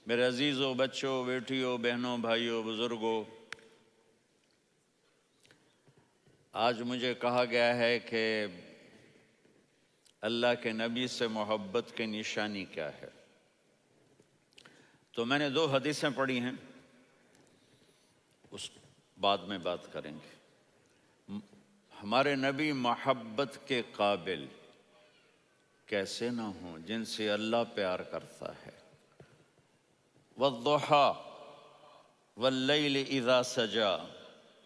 میرے عزیزوں، بچوں، بیٹیوں، بہنوں، بھائیوں، بزرگوں، آج مجھے کہا گیا ہے کہ اللہ کے نبی سے محبت کی نشانی کیا ہے۔ تو میں نے 2 حدیثیں پڑھی ہیں، اس بعد میں بات کریں گے۔ ہمارے نبی محبت کے قابل کیسے نہ ہوں جن سے اللہ پیار کرتا ہے۔ والضحیٰ واللیل اذا سجا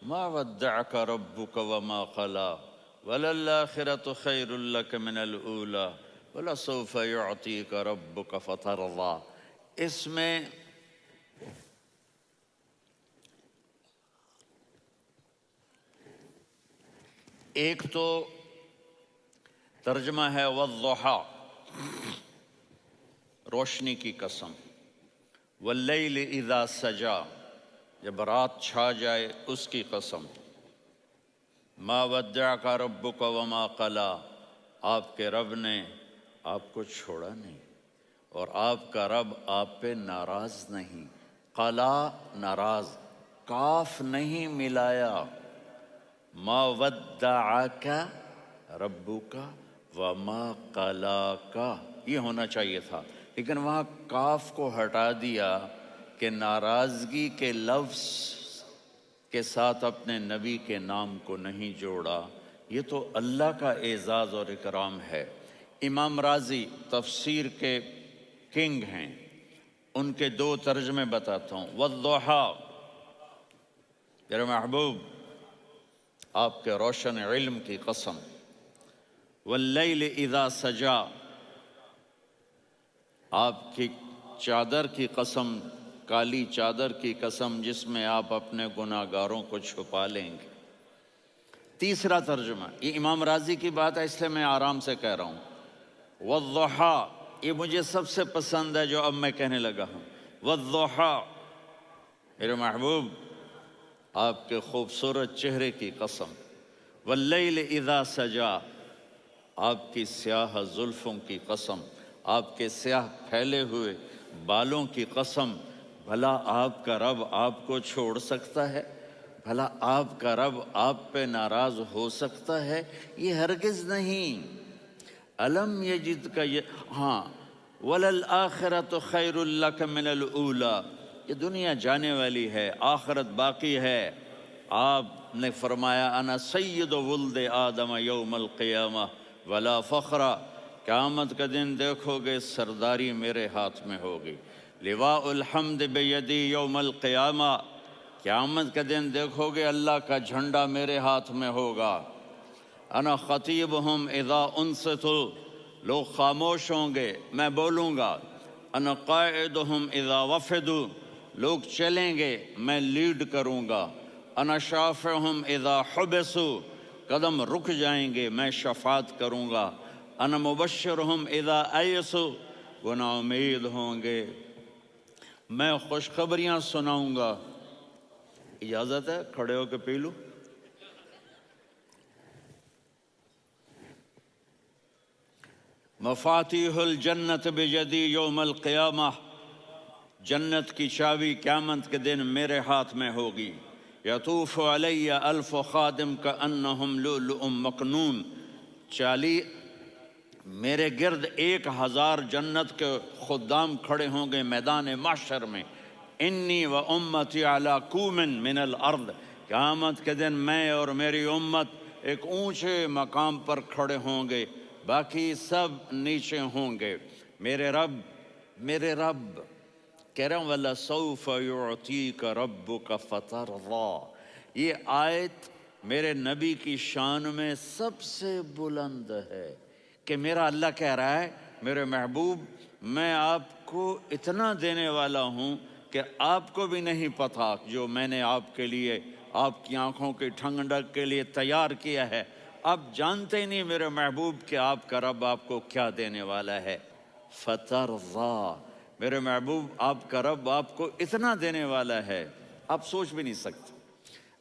ما ودعک ربک وما قلی وللآخرۃ خیر لک من الاولی ولسوف یعطیک ربک فترضی۔ اس میں ایک تو ترجمہ ہے والضحیٰ، روشنی کی قسم، واللیل اذا سجا، جب رات چھا جائے اس کی قسم، ما ودعک ربک وما قلی، آپ کے رب نے آپ کو چھوڑا نہیں اور آپ کا رب آپ پہ ناراض نہیں۔ قلا ناراض، کاف نہیں ملایا۔ ما ودعک ربک وما قلاک، یہ ہونا چاہیے تھا، لیکن وہاں کاف کو ہٹا دیا کہ ناراضگی کے لفظ کے ساتھ اپنے نبی کے نام کو نہیں جوڑا۔ یہ تو اللہ کا اعزاز اور اکرام ہے۔ امام رازی تفسیر کے کنگ ہیں، ان کے 2 ترجمے بتاتا ہوں۔ والضحیٰ، میرے محبوب آپ کے روشن علم کی قسم۔ واللیل اذا سجا، آپ کی چادر کی قسم، کالی چادر کی قسم جس میں آپ اپنے گناہ گاروں کو چھپا لیں گے۔ تیسرا ترجمہ، یہ امام رازی کی بات ہے اس لیے میں آرام سے کہہ رہا ہوں۔ والضحیٰ، یہ مجھے سب سے پسند ہے جو اب میں کہنے لگا ہوں۔ والضحیٰ، میرے محبوب آپ کے خوبصورت چہرے کی قسم۔ واللیل اذا سجا، آپ کی سیاہ زلفوں کی قسم، آپ کے سیاہ پھیلے ہوئے بالوں کی قسم۔ بھلا آپ کا رب آپ کو چھوڑ سکتا ہے؟ بھلا آپ کا رب آپ پہ ناراض ہو سکتا ہے؟ یہ ہرگز نہیں۔ الم یجدک، ہاں، وللآخرۃ خیر لک من الاولی، یہ دنیا جانے والی ہے، آخرت باقی ہے۔ آپ نے فرمایا انا سید ولد آدم یوم القیامہ ولا فخر، قیامت کا دن دیکھو گے سرداری میرے ہاتھ میں ہوگی۔ لواء الحمد بیدی یوم القیامہ، قیامت کا دن دیکھو گے اللہ کا جھنڈا میرے ہاتھ میں ہوگا۔ انا خطیبہم اذا انصتوا، لوگ خاموش ہوں گے میں بولوں گا۔ انا قائدہم اذا وفدوا، لوگ چلیں گے میں لیڈ کروں گا۔ انا شافعہم اذا حبسوا، قدم رک جائیں گے میں شفاعت کروں گا۔ انا مبشرہم اذا ایسوا، وہ نا امید ہوں گے میں خوشخبریاں سناؤں گا۔ اجازت ہے کھڑے ہو کے پی لوں؟ مفاتیح الجنت بیدی یوم القیامہ، جنت کی چابی قیامت کے دن میرے ہاتھ میں ہوگی۔ یطوف علی الف خادم کانہم لؤلؤ مکنون، میرے گرد 1000 جنت کے خدام کھڑے ہوں گے میدان محشر میں۔ انی و امتی علی کوم من الارض، قیامت کے دن میں اور میری امت ایک اونچے مقام پر کھڑے ہوں گے، باقی سب نیچے ہوں گے۔ میرے رب کہہ رہا ہوں وَلَسَوْفَ يُعْطِيكَ رَبُّكَ فَتَرْضَىٰ، یہ آیت میرے نبی کی شان میں سب سے بلند ہے کہ میرا اللہ کہہ رہا ہے میرے محبوب میں آپ کو اتنا دینے والا ہوں کہ آپ کو بھی نہیں پتہ جو میں نے آپ کے لیے، آپ کی آنکھوں کی ٹھنڈک کے لیے تیار کیا ہے۔ آپ جانتے ہی نہیں میرے محبوب کہ آپ کا رب آپ کو کیا دینے والا ہے۔ فَتَرْضَىٰ، میرے محبوب آپ کا رب آپ کو اتنا دینے والا ہے آپ سوچ بھی نہیں سکتے۔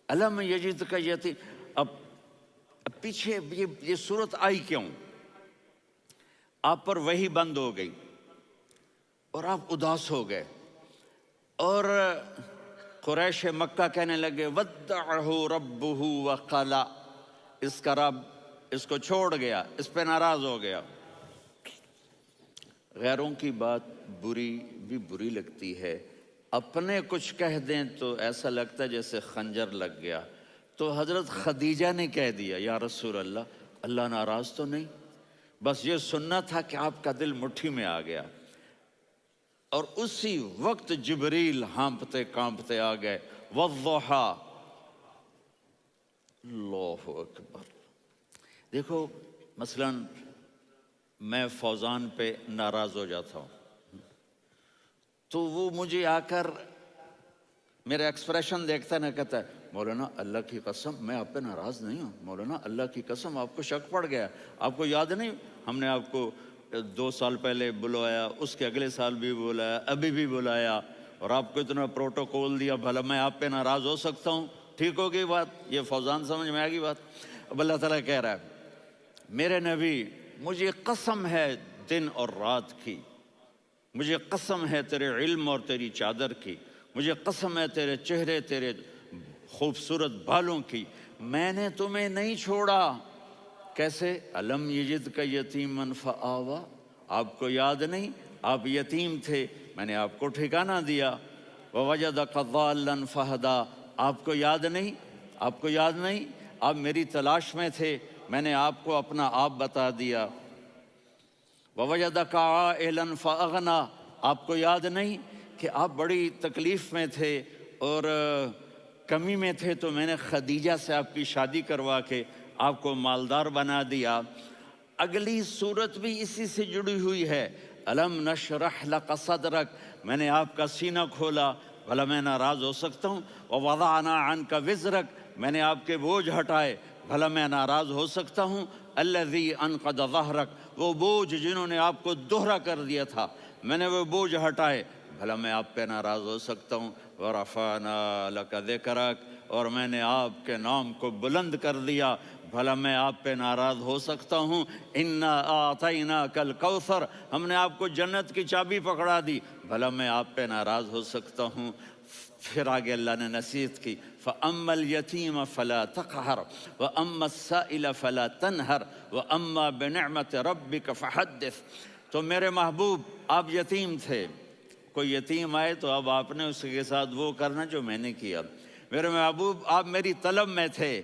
الم یجدک یتیم، اب پیچھے یہ صورت آئی کیوں؟ آپ پر وحی بند ہو گئی اور آپ اداس ہو گئے۔ اور قریش مکہ کہنے لگے ودعہ ربہ وقلا، اس کا رب اس کو چھوڑ گیا، اس پہ ناراض ہو گیا۔ غیروں کی بات بری بھی بری لگتی ہے، اپنے کچھ کہہ دیں تو ایسا لگتا ہے جیسے خنجر لگ گیا۔ تو حضرت خدیجہ نے کہہ دیا یا رسول اللہ، اللہ ناراض تو نہیں؟ بس یہ سننا تھا کہ آپ کا دل مٹھی میں آ گیا۔ اور اسی وقت جبریل ہانپتے کانپتے آ گئے، والضحیٰ، اللہ اکبر۔ دیکھو مثلاً میں فوزان پہ ناراض ہو جاتا ہوں تو وہ مجھے آ کر میرا ایکسپریشن دیکھتا ہے نا، کہتا ہے مولانا اللہ کی قسم میں آپ پہ ناراض نہیں ہوں، مولانا اللہ کی قسم آپ کو شک پڑ گیا، آپ کو یاد نہیں ہم نے آپ کو 2 سال پہلے بلایا، اس کے اگلے سال بھی بلایا، ابھی بھی بلایا، اور آپ کو اتنا پروٹوکول دیا، بھلا میں آپ پہ ناراض ہو سکتا ہوں؟ ٹھیک ہوگی بات؟ یہ فوزان سمجھ میں آ گئی بات؟ اب اللہ تعالیٰ کہہ رہا ہے میرے نبی مجھے قسم ہے دن اور رات کی، مجھے قسم ہے تیرے علم اور تیری چادر کی، مجھے قسم ہے تیرے چہرے تیرے خوبصورت بالوں کی، میں نے تمہیں نہیں چھوڑا۔ کیسے؟ الم یجد کا یتیمن فآوا، آپ کو یاد نہیں آپ یتیم تھے، میں نے آپ کو ٹھکانہ دیا۔ ووجدک ضالا فہدا، آپ کو یاد نہیں، آپ کو یاد نہیں آپ میری تلاش میں تھے، میں نے آپ کو اپنا آپ بتا دیا۔ ووجدک عائلا فاغنی، آپ کو یاد نہیں کہ آپ بڑی تکلیف میں تھے اور کمی میں تھے تو میں نے خدیجہ سے آپ کی شادی کروا کے آپ کو مالدار بنا دیا۔ اگلی صورت بھی اسی سے جڑی ہوئی ہے، الم نشرح لک صدرک، میں نے آپ کا سینہ کھولا، بھلا میں ناراض ہو سکتا ہوں؟ ووضعنا عنک وزرک، میں نے آپ کے بوجھ ہٹائے، بھلا میں ناراض ہو سکتا ہوں؟ الذی انقض ظہرک، وہ بوجھ جنہوں نے آپ کو دوہرا کر دیا تھا، میں نے وہ بوجھ ہٹائے، بھلا میں آپ پہ ناراض ہو سکتا ہوں؟ ورفعنا لک ذکرک، اور میں نے آپ کے نام کو بلند کر دیا، بھلا میں آپ پہ ناراض ہو سکتا ہوں؟ انا اعطیناک الکوثر، ہم نے آپ کو جنت کی چابی پکڑا دی، بھلا میں آپ پہ ناراض ہو سکتا ہوں؟ پھر آگے اللہ نے نصیحت کی، فَأَمَّا الْيَتِيمَ فَلَا تَقْهَرْ وَأَمَّا السَّائِلَ فَلَا تَنْهَرْ وَأَمَّا بِنِعْمَةِ رَبِّكَ فَحَدِّثْ۔ تو میرے محبوب آپ یتیم تھے، کوئی یتیم آئے تو اب آپ نے اس کے ساتھ وہ کرنا جو میں نے کیا۔ میرے محبوب آپ میری طلب میں تھے،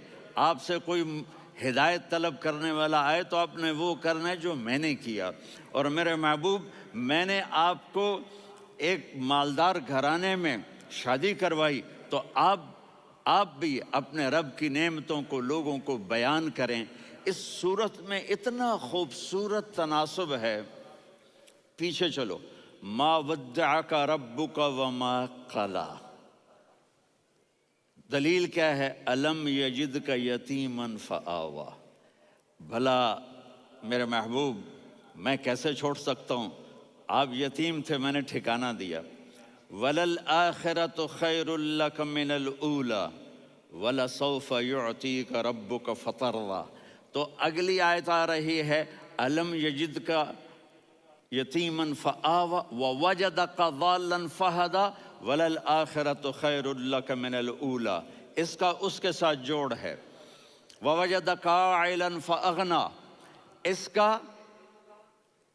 آپ سے کوئی ہدایت طلب کرنے والا آئے تو آپ نے وہ کرنا ہے جو میں نے کیا۔ اور میرے محبوب میں نے آپ کو ایک مالدار گھرانے میں شادی کروائی تو آپ بھی اپنے رب کی نعمتوں کو لوگوں کو بیان کریں۔ اس صورت میں اتنا خوبصورت تناسب ہے، پیچھے چلو، ما ودعک ربک وما قلی، دلیل کیا ہے؟ الم یجدک یتیما فآوا، بھلا میرے محبوب میں کیسے چھوڑ سکتا ہوں؟ آپ یتیم تھے، میں نے ٹھکانہ دیا۔ وَلَلْآخِرَةُ خَيْرٌ لَكَ مِنَ الْأُولَى وَلَسَوْفَ يُعْطِيكَ رَبُّكَ فَتَرْضَىٰ۔ تو اگلی آیت آ رہی ہے، الم یجدک یتیما فآوا ووجدک ضالا فہدا وَلَلْآخِرَةُ خَيْرٌ لَكَ مِنَ الْأُولَىٰ، اس کا اس کے ساتھ جوڑ ہے۔ وَوَجَدَكَ عَائِلًا فَأَغْنَىٰ، اس کا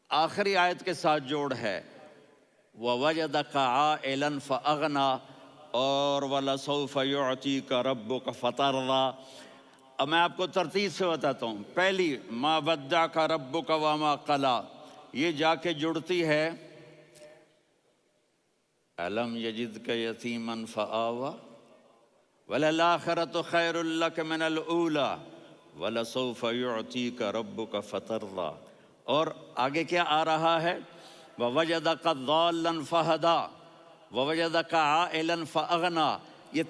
آخری آیت کے ساتھ جوڑ ہے، وَوَجَدَكَ عَائِلًا فَأَغْنَىٰ اور وَلَسَوْفَ يُعْطِيكَ رَبُّكَ فَتَرْضَىٰ۔ اب میں آپ کو ترتیب سے بتاتا ہوں۔ پہلی مَا وَدَّعَكَ رَبُّكَ وَمَا قَلَىٰ، یہ جا کے جڑتی ہے أَلَمْ يَجِدْكَ يَتِيمًا فَآوَىٰ وَلَلْآخِرَةُ خَيْرٌ لَكَ مِنَ الْأُولَىٰ وَلَسَوْفَ يُعْطِيكَ رَبُّكَ فَتَرْضَىٰ۔ اور آگے کیا آ رہا ہے؟ وَوَجَدَكَ ضَالًّا فَهَدَىٰ وَوَجَدَكَ عَائِلًا فَأَغْنَىٰ، یہ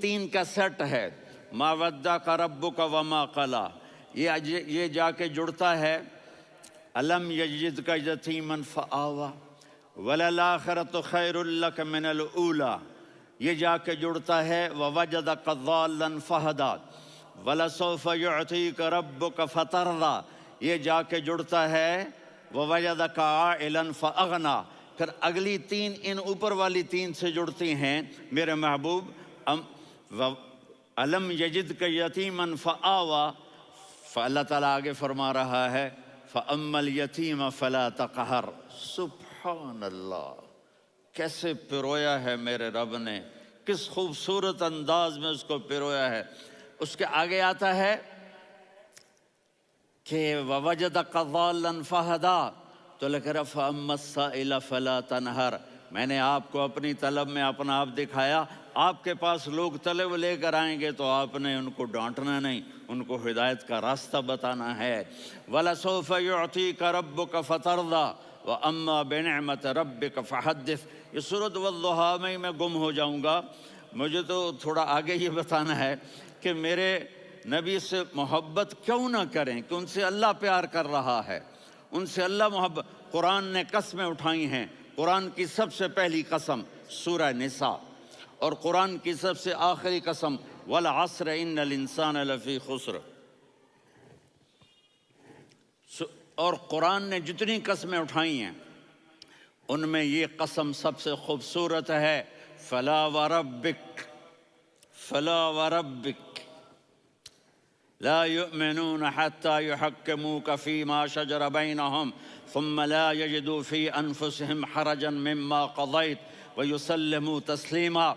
تین کا سیٹ ہے۔ مَا وَدَّعَكَ رَبُّكَ وَمَا قَلَىٰ، یہ جا کے جڑتا ہے الم یجدک یتیما فآوا وَلَلْآخِرَةُ خَيْرٌ لَكَ مِنَ الْأُولَىٰ، یہ جا کے جڑتا ہے وَوَجَدَكَ ضَالًّا فَهَدَىٰ وَلَسَوْفَ يُعْطِيكَ رَبُّكَ فَتَرْضَىٰ، یہ جا کے جڑتا ہے وَوَجَدَكَ عَائِلًا فَأَغْنَىٰ، پھر اگلی تین ان اوپر والی تین سے جڑتی ہیں میرے محبوب علم یجد کا یتیمن فآوا، اللہ تعالیٰ آگے فرما رہا ہے فَأَمَّا الْيَتِيمَ فَلَا تَقْهَرْ۔ سبحان اللہ، کیسے پرویا ہے میرے رب نے، کس خوبصورت انداز میں اس کو پرویا ہے۔ اس کے آگے آتا ہے کہ وَوَجَدَكَ ضَالًّا فَهَدَىٰ، تو لکھ رہا فَأَمَّا السَّائِلَ فَلَا تَنْهَرْ، میں نے آپ کو اپنی طلب میں اپنا آپ دکھایا، آپ کے پاس لوگ طلب لے کر آئیں گے تو آپ نے ان کو ڈانٹنا نہیں، ان کو ہدایت کا راستہ بتانا ہے۔ وَلَسَوْفَ يُعْطِيكَ رَبُّكَ فَتَرْضَىٰ وَأَمَّا بِنِعْمَةِ رَبِّكَ فَحَدِّثْ۔ یہ سورۃ والضحیٰ میں گم ہو جاؤں گا، مجھے تو تھوڑا آگے یہ بتانا ہے کہ میرے نبی سے محبت کیوں نہ کریں، کہ ان سے اللہ پیار کر رہا ہے، ان سے اللہ محبت۔ قرآن نے قسمیں اٹھائی ہیں، قرآن کی سب سے پہلی قسم سورہ نساء، اور قرآن کی سب سے آخری قسم وَالْعَصْرِ إِنَّ الْإِنسَانَ لَفِي خُسْرٍ۔ اور قرآن نے جتنی قسمیں اٹھائی ہیں ان میں یہ قسم سب سے خوبصورت ہے، فَلَا وَرَبِّكَ فَلَا وَرَبِّكَ لا يؤمنون حتى يحكموك فيما شجر بينهم ثم لا يجدوا في أنفسهم حرجا مما قضيت ويسلموا تسلیما۔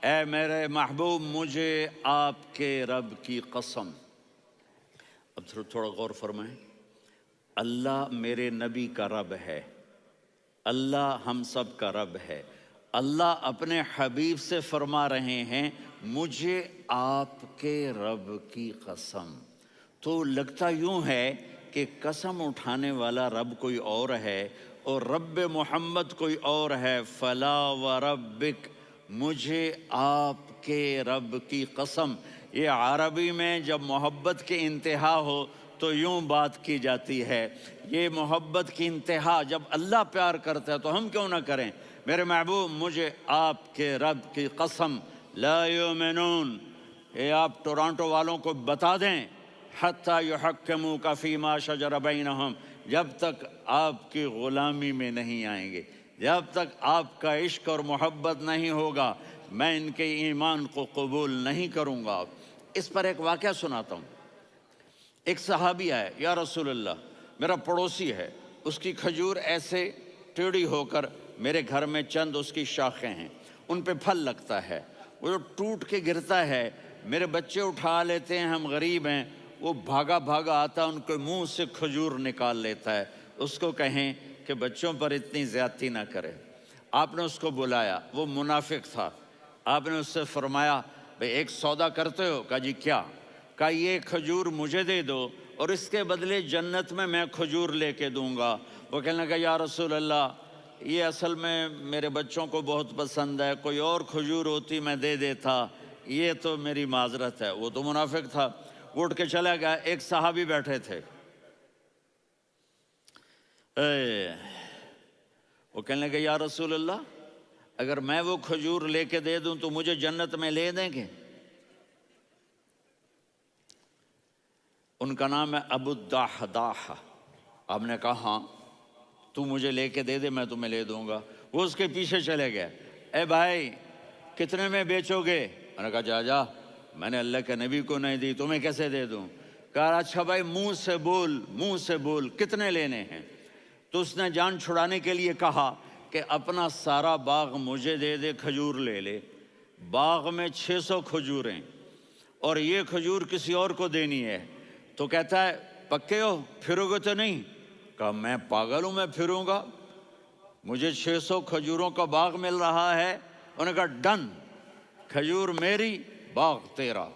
اے میرے محبوب، مجھے آپ کے رب کی قسم۔ اب تھوڑا غور فرمائیں، اللہ میرے نبی کا رب ہے، اللہ ہم سب کا رب ہے، اللہ اپنے حبیب سے فرما رہے ہیں مجھے آپ کے رب کی قسم۔ تو لگتا یوں ہے کہ قسم اٹھانے والا رب کوئی اور ہے اور رب محمد کوئی اور ہے۔ فلا وربک، مجھے آپ کے رب کی قسم۔ یہ عربی میں جب محبت کی انتہا ہو تو یوں بات کی جاتی ہے، یہ محبت کی انتہا جب اللہ پیار کرتا ہے تو ہم کیوں نہ کریں۔ میرے محبوب، مجھے آپ کے رب کی قسم، لا یؤمنون، یہ آپ ٹورانٹو والوں کو بتا دیں، حتی یحکموک فیما شجر بینہم، جب تک آپ کی غلامی میں نہیں آئیں گے، جب تک آپ کا عشق اور محبت نہیں ہوگا، میں ان کے ایمان کو قبول نہیں کروں گا۔ اس پر ایک واقعہ سناتا ہوں۔ ایک صحابی آئے، یا رسول اللہ، میرا پڑوسی ہے، اس کی کھجور ایسے ٹیڑھی ہو کر میرے گھر میں چند اس کی شاخیں ہیں، ان پہ پھل لگتا ہے، وہ جو ٹوٹ کے گرتا ہے، میرے بچے اٹھا لیتے ہیں، ہم غریب ہیں، وہ بھاگا بھاگا آتا ان کے منہ سے کھجور نکال لیتا ہے۔ اس کو کہیں کہ بچوں پر اتنی زیادتی نہ کرے۔ آپ نے اس کو بلایا، وہ منافق تھا، آپ نے اس سے فرمایا بھئی ایک سودا کرتے ہو؟ کہا جی کیا؟ کہا یہ کھجور مجھے دے دو اور اس کے بدلے جنت میں کھجور لے کے دوں گا۔ وہ کہنے لگا یا رسول اللہ، یہ اصل میں میرے بچوں کو بہت پسند ہے، کوئی اور کھجور ہوتی میں دے دیتا، یہ تو میری معذرت ہے۔ وہ تو منافق تھا، اٹھ کے چلا گیا۔ ایک صحابی بیٹھے تھے، وہ کہنے لگے یا رسول اللہ، اگر میں وہ کھجور لے کے دے دوں تو مجھے جنت میں لے دیں گے؟ ان کا نام ہے ابو الدحداح۔ آپ نے کہا ہاں، تو مجھے لے کے دے دے، میں تمہیں لے دوں گا۔ وہ اس کے پیچھے چلے گئے، اے بھائی کتنے میں بیچو گے؟ میں نے کہا جا میں نے اللہ کے نبی کو نہیں دی، تمہیں کیسے دے دوں؟ کہا اچھا بھائی منہ سے بول کتنے لینے ہیں؟ تو اس نے جان چھڑانے کے لیے کہا کہ اپنا سارا باغ مجھے دے دے، کھجور لے لے۔ باغ میں 600 کھجوریں اور یہ کھجور کسی اور کو دینی ہے۔ تو کہتا ہے پکے ہو، پھرو گے تو نہیں؟ کہا میں پاگل ہوں، میں پھروں گا؟ مجھے 600 کھجوروں کا باغ مل رہا ہے۔ انہوں نے کہا ڈن، کھجور میری، باغ تیرا۔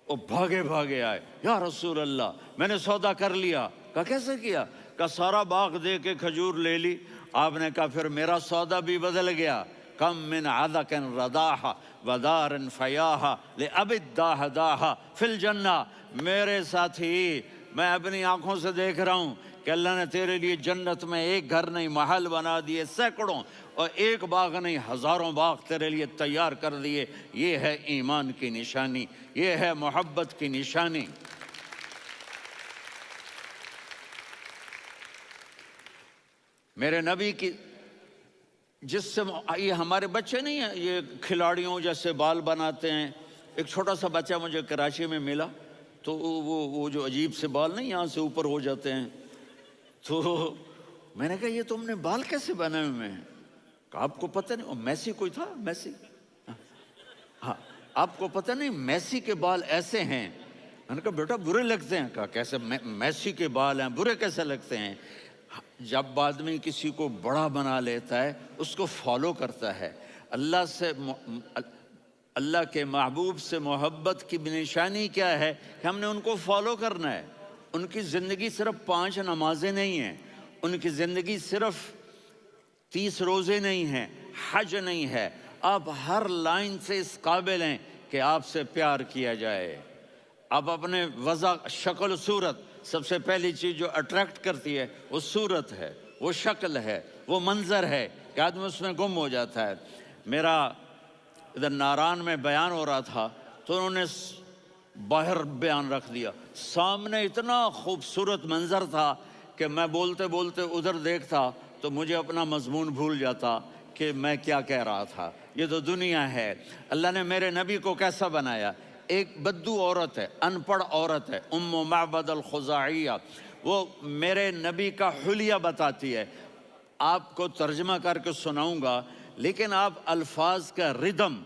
وہ بھاگے آئے، یا رسول اللہ میں نے سودا کر لیا۔ کہا کیسے کیا؟ کہا سارا باغ دے کے کھجور لے لی۔ آپ نے کہا پھر میرا سودا بھی بدل گیا۔ کم من عدق رداح ودار فیاح لأبی الدحداح فی الجنہ۔ میرے ساتھی، میں اپنی آنکھوں سے دیکھ رہا ہوں کہ اللہ نے تیرے لیے جنت میں ایک گھر نہیں محل بنا دیے سینکڑوں، اور ایک باغ نہیں ہزاروں باغ تیرے لیے تیار کر دیے۔ یہ ہے ایمان کی نشانی، یہ ہے محبت کی نشانی۔ میرے نبی کی جس سے یہ ہمارے بچے نہیں ہیں، یہ کھلاڑیوں جیسے بال بناتے ہیں. ایک چھوٹا سا بچہ مجھے کراچی میں ملا، تو وہ جو عجیب سے بال نہیں یہاں سے اوپر ہو جاتے ہیں، تو میں نے کہا یہ تم نے بال کیسے بنائے ہوئے ہیں؟ کہا آپ کو پتہ نہیں، میسی کوئی تھا، میسی، ہاں آپ کو پتہ نہیں میسی کے بال ایسے ہیں؟ میں نے کہا بیٹا برے لگتے ہیں. کہا کیسے؟ میسی کے بال ہیں برے کیسے لگتے ہیں؟ جب آدمی کسی کو بڑا بنا لیتا ہے اس کو فالو کرتا ہے. اللہ کے محبوب سے محبت کی نشانی کیا ہے کہ ہم نے ان کو فالو کرنا ہے. ان کی زندگی صرف 5 نمازیں نہیں ہیں، ان کی زندگی صرف 30 روزے نہیں ہیں، حج نہیں ہے. آپ ہر لائن سے اس قابل ہیں کہ آپ سے پیار کیا جائے. آپ اپنے وضع، شکل، صورت، سب سے پہلی چیز جو اٹریکٹ کرتی ہے وہ صورت ہے، وہ شکل ہے، وہ منظر ہے کہ آدمی اس میں گم ہو جاتا ہے. میرا ادھر ناران میں بیان ہو رہا تھا تو انہوں نے باہر بیان رکھ دیا، سامنے اتنا خوبصورت منظر تھا کہ میں بولتے بولتے ادھر دیکھتا تو مجھے اپنا مضمون بھول جاتا کہ میں کیا کہہ رہا تھا. یہ تو دنیا ہے. اللہ نے میرے نبی کو کیسا بنایا؟ ایک بدو عورت ہے، ان پڑھ عورت ہے، ام معبد الخزاعیہ، وہ میرے نبی کا حلیہ بتاتی ہے. آپ کو ترجمہ کر کے سناؤں گا، لیکن آپ الفاظ کا ردم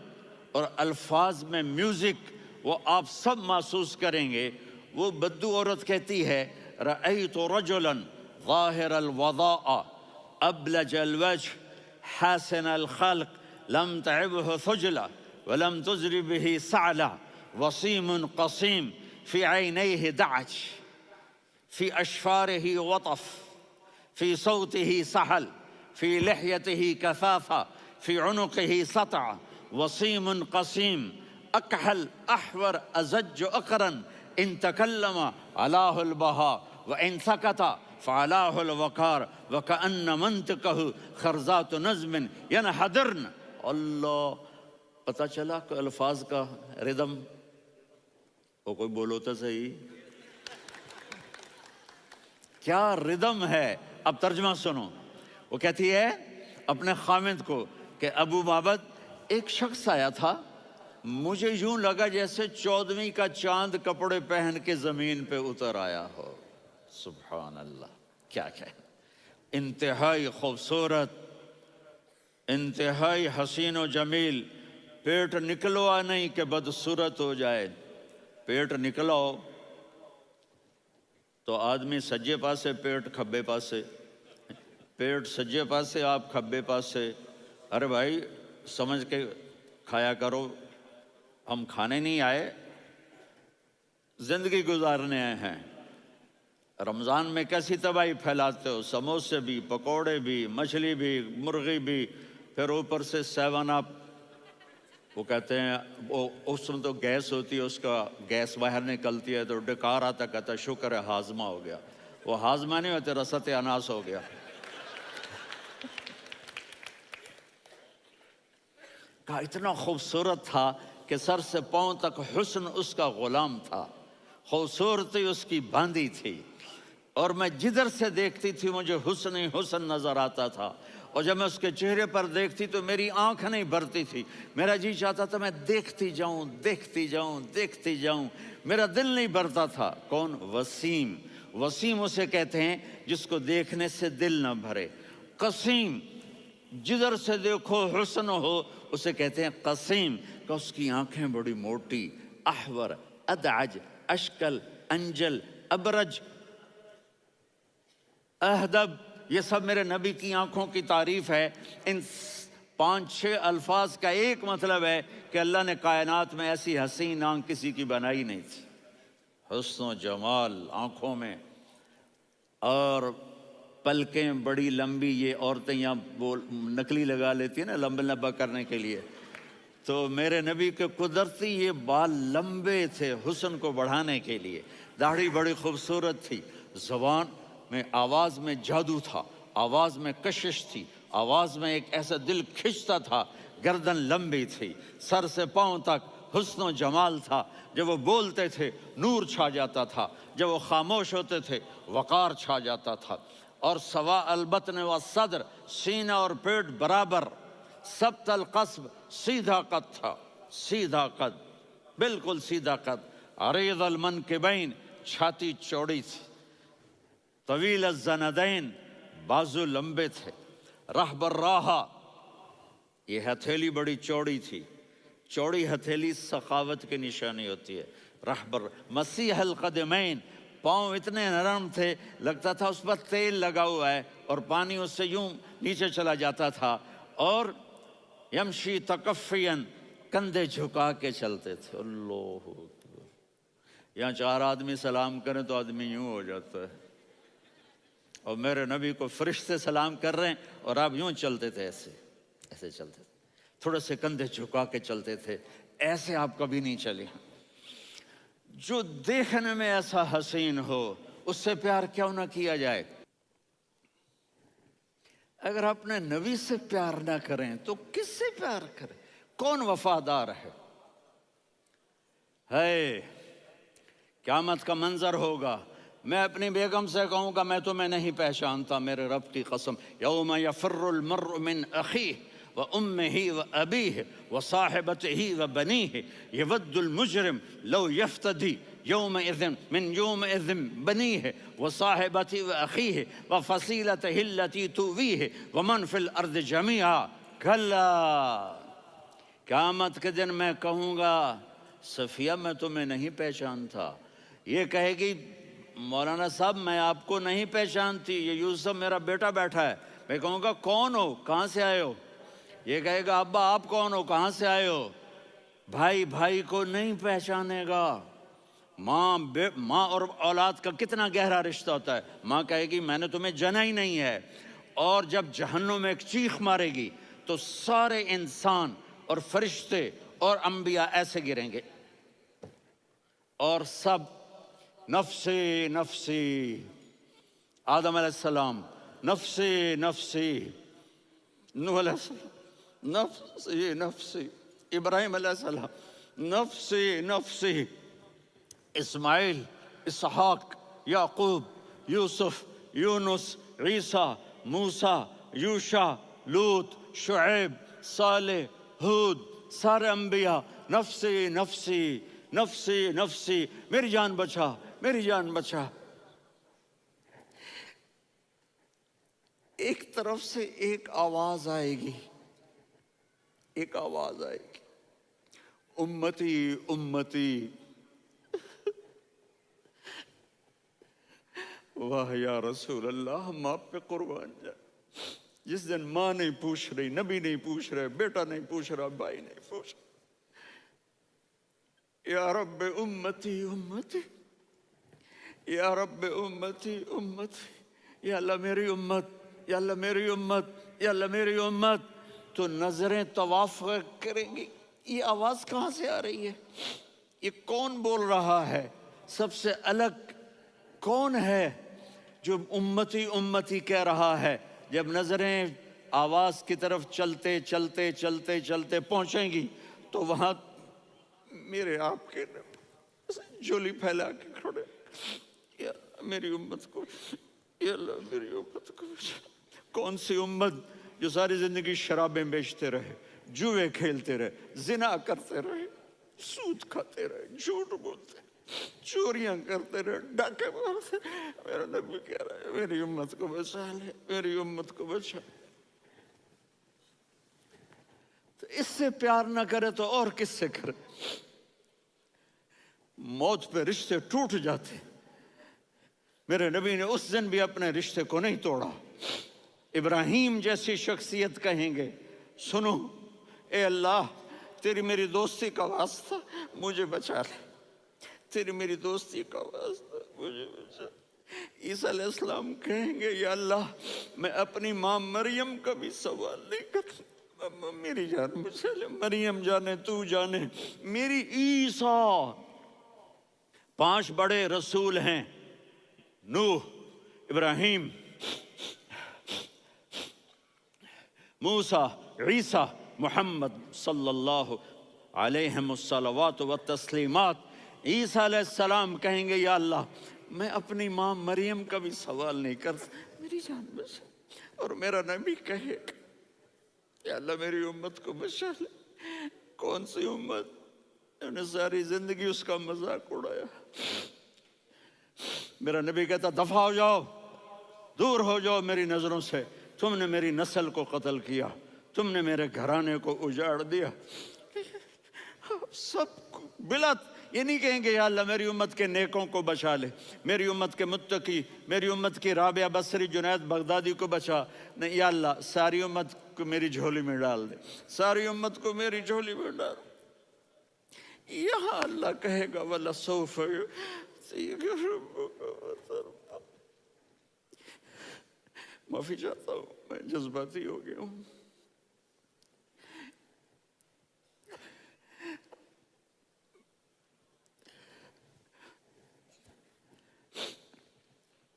اور الفاظ میں میوزک وہ آپ سب محسوس کریں گے. وہ بدو عورت کہتی ہے رأیت رجلا ظاہر الوضاء ابلج الوجه حاسن الخلق لم تعبه ثجلة ولم تزر به سعلة وصيم قصيم في عينيه دعج في أشفاره وطف في صوته سحل في لحيته كثافة في عنقه سطع وصيم قصيم أكحل أحور أزج أقرن إن تكلم علاه البهاء وإن سكت فعلاه الوقار وكأن منطقه خرزات نظم ينحدرن. اللہ، پتہ چلا کہ الفاظ کا ردم. وہ کوئی بولو تو صحیح، کیا ردم ہے. اب ترجمہ سنو. وہ کہتی ہے اپنے خامند کو کہ ابو معبد، ایک شخص آیا تھا، مجھے یوں لگا جیسے 14ویں کا چاند کپڑے پہن کے زمین پہ اتر آیا ہو. سبحان اللہ، کیا کہے. انتہائی خوبصورت، انتہائی حسین و جمیل. پیٹ نکلوا نہیں کہ بدصورت ہو جائے. پیٹ نکلاؤ تو آدمی سجے پاسے پیٹ کھبے پاسے، پیٹ سجے پاسے آپ کھبے پاسے. ارے بھائی سمجھ کے کھایا کرو. ہم کھانے نہیں آئے، زندگی گزارنے آئے ہیں. رمضان میں کیسی تباہی پھیلاتے ہو، سموسے بھی، پکوڑے بھی، مچھلی بھی، مرغی بھی، پھر اوپر سے 7 اپ. وہ کہتے ہیں وہ اس میں تو گیس ہوتی ہے، اس کا گیس باہر نکلتی ہے تو ڈکار آتا، کہتا شکر ہے ہاضمہ ہو گیا. وہ ہاضمہ نہیں ہوتے، رسط اناس ہو گیا. کہا اتنا خوبصورت تھا کہ سر سے پاؤں تک حسن اس کا غلام تھا، خوبصورتی اس کی باندھی تھی، اور میں جدھر سے دیکھتی تھی مجھے حسن ہی حسن نظر آتا تھا. اور جب میں اس کے چہرے پر دیکھتی تو میری آنکھ نہیں بھرتی تھی، میرا جی چاہتا تھا میں دیکھتی جاؤں دیکھتی جاؤں دیکھتی جاؤں، میرا دل نہیں بھرتا تھا. کون؟ وسیم. وسیم اسے کہتے ہیں جس کو دیکھنے سے دل نہ بھرے. قسیم، جدھر سے دیکھو حسن ہو، اسے کہتے ہیں قسیم. کہ اس کی آنکھیں بڑی موٹی، احور، ادعج، اشکل، انجل، ابرج، اہدب، یہ سب میرے نبی کی آنکھوں کی تعریف ہے. ان 5-6 الفاظ کا ایک مطلب ہے کہ اللہ نے کائنات میں ایسی حسین آنکھ کسی کی بنائی نہیں تھی. حسن و جمال آنکھوں میں، اور پلکیں بڑی لمبی. یہ عورتیں یہاں نکلی لگا لیتی ہیں نا لمبا لمبا کرنے کے لیے، تو میرے نبی کے قدرتی یہ بال لمبے تھے حسن کو بڑھانے کے لیے. داڑھی بڑی خوبصورت تھی. زبان میں، آواز میں جادو تھا، آواز میں کشش تھی، آواز میں ایک ایسا دل کھنچتا تھا. گردن لمبی تھی، سر سے پاؤں تک حسن و جمال تھا. جب وہ بولتے تھے نور چھا جاتا تھا، جب وہ خاموش ہوتے تھے وقار چھا جاتا تھا. اور سوا البطن و صدر، سینہ اور پیٹ برابر، سبت القصب، سیدھا قد تھا، سیدھا قد، بالکل سیدھا قد، عریض المنکبین، چھاتی چوڑی تھی، طویل الزندین، بازو لمبے تھے، رحب الراحہ، یہ ہتھیلی بڑی چوڑی تھی، چوڑی ہتھیلی سخاوت کی نشانی ہوتی ہے، رحبر، مسیح القدمین، پاؤں اتنے نرم تھے لگتا تھا اس پر تیل لگا ہوا ہے اور پانی اس سے یوں نیچے چلا جاتا تھا، اور یمشی تکفین، کندھے جھکا کے چلتے تھے، اللہ اکبر، یہاں 4 آدمی سلام کریں تو آدمی یوں ہو جاتا ہے، اور میرے نبی کو فرشتے سلام کر رہے ہیں اور آپ یوں چلتے تھے، ایسے ایسے چلتے تھے، تھوڑے سے کندھے جھکا کے چلتے تھے، ایسے آپ کبھی نہیں چلے۔ جو دیکھنے میں ایسا حسین ہو اس سے پیار کیوں نہ کیا جائے؟ اگر اپنے نبی سے پیار نہ کریں تو کس سے پیار کریں؟ کون وفادار ہے؟ قیامت کا منظر ہوگا، میں اپنی بیگم سے کہوں گا میں تمہیں نہیں پہچانتا، میرے رب کی قسم، یوم یفر المرء من اخیہ وامہ وابیہ وصاحبتہ وبنیہ یود المجرم لو یفتدی یومئذ من یومئذ بنیہ وصاحبتہ واخیہ وفصیلتہ التی تؤویہ ومن فی الارض جمیعا کلا، قیامت کے دن میں کہوں گا صفیہ میں تمہیں نہیں پہچانتا، یہ کہے گی مولانا صاحب میں آپ کو نہیں پہچانتی، یہ یوسف میرا بیٹا بیٹھا ہے، میں کہوں گا کون ہو، کہاں سے آئے ہو؟ یہ کہے گا ابا آپ کون ہو، کہاں سے آئے ہو؟ بھائی بھائی کو نہیں پہچانے گا۔ ماں اور اولاد کا کتنا گہرا رشتہ ہوتا ہے، ماں کہے گی میں نے تمہیں جنا ہی نہیں ہے، اور جب جہنم میں ایک چیخ مارے گی تو سارے انسان اور فرشتے اور انبیاء ایسے گریں گے، اور سب نفسی نفسی، آدم علیہ السلام نفسی نفسی، نوح علیہ السلام نفسی نفسی، ابراہیم علیہ السلام نفسی نفسی، اسماعیل، اسحاق، یعقوب، یوسف، یونس، عیسیٰ، موسیٰ، یوشع، لوط، شعیب، صالح، ہود، سارے انبیاء نفسی نفسی نفسی نفسی، میری جان بچا میری جان بچا۔ ایک طرف سے ایک آواز آئے گی، ایک آواز آئے گی، امتی امتی، واہ یا رسول اللہ ہم آپ پہ قربان جائیں۔ جس دن ماں نہیں پوچھ رہی، نبی نہیں پوچھ رہے، بیٹا نہیں پوچھ رہا، بھائی نہیں پوچھ رہا، یا رب امتی امتی، یا رب امتی امتی، یا اللہ میری امت، یا اللہ میری امت، یا اللہ میری امت، تو نظریں طواف کریں گی، یہ آواز کہاں سے آ رہی ہے؟ یہ کون بول رہا ہے؟ سب سے الگ کون ہے جو امتی امتی کہہ رہا ہے؟ جب نظریں آواز کی طرف چلتے چلتے چلتے چلتے پہنچیں گی تو وہاں میرے آپ کے جولی پھیلا کے کھڑے، یا میری امت کو، یا اللہ میری امت کو۔ کون سی امت جو ساری زندگی شرابیں بیچتے رہے، جوئے کھیلتے رہے، زنا کرتے رہے، سود کھاتے رہے، جھوٹ بولتے رہے، چوریاں کرتے رہے، ڈاکے مارتے رہے؟ میرا نبی کہہ رہا ہے میری امت کو بچا لے، میری امت کو بچا۔ تو اس سے پیار نہ کرے تو اور کس سے کرے؟ موت پہ رشتے ٹوٹ جاتے، میرے نبی نے اس دن بھی اپنے رشتے کو نہیں توڑا۔ ابراہیم جیسی شخصیت کہیں گے سنو اے اللہ تیری میری دوستی کا واسطہ مجھے بچا لے، تیری میری دوستی کا واسطہ مجھے بچا۔ عیسیٰ علیہ السلام کہیں گے یا اللہ میں اپنی ماں مریم کا بھی سوال نہیں کرتا، میری جان بچا لے، مریم جانے تو جانے میری عیسیٰ۔ 5 بڑے رسول ہیں، نوح، ابراہیم، موسیٰ، عیسیٰ، محمد صلی اللہ علیہ الصلوات والتسلیمات۔ عیسیٰ علیہ السلام کہیں گے یا اللہ میں اپنی ماں مریم کا بھی سوال نہیں کرتا، میری جان بچا. اور میرا نبی کہے یا اللہ میری امت کو بچا لے. کون سی امت انہوں نے ساری زندگی اس کا مذاق اڑایا. میرا نبی کہتا دفع ہو جاؤ، دور ہو جاؤ میری نظروں سے. تم نے میری نسل کو قتل کیا، تم نے میرے گھرانے کو اجاڑ دیا. سب بلا یہ نہیں کہیں گے یا اللہ میری امت کے نیکوں کو بچا لے، میری امت کے متقی، میری امت کی رابعہ بصری جنید بغدادی کو بچا. نہیں یا اللہ ساری امت کو میری جھولی میں ڈال دے، ساری امت کو میری جھولی میں ڈال. یہاں اللہ کہے گا وَلَسَوْفَ يُعْطِيكَ رَبُّكَ فَتَرْضَىٰ. معافی چاہتا ہوں میں جذباتی ہو گیا ہوں.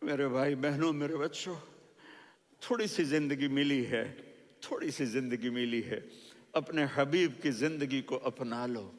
میرے بھائی بہنوں، میرے بچوں، تھوڑی سی زندگی ملی ہے، تھوڑی سی زندگی ملی ہے. اپنے حبیب کی زندگی کو اپنا لو.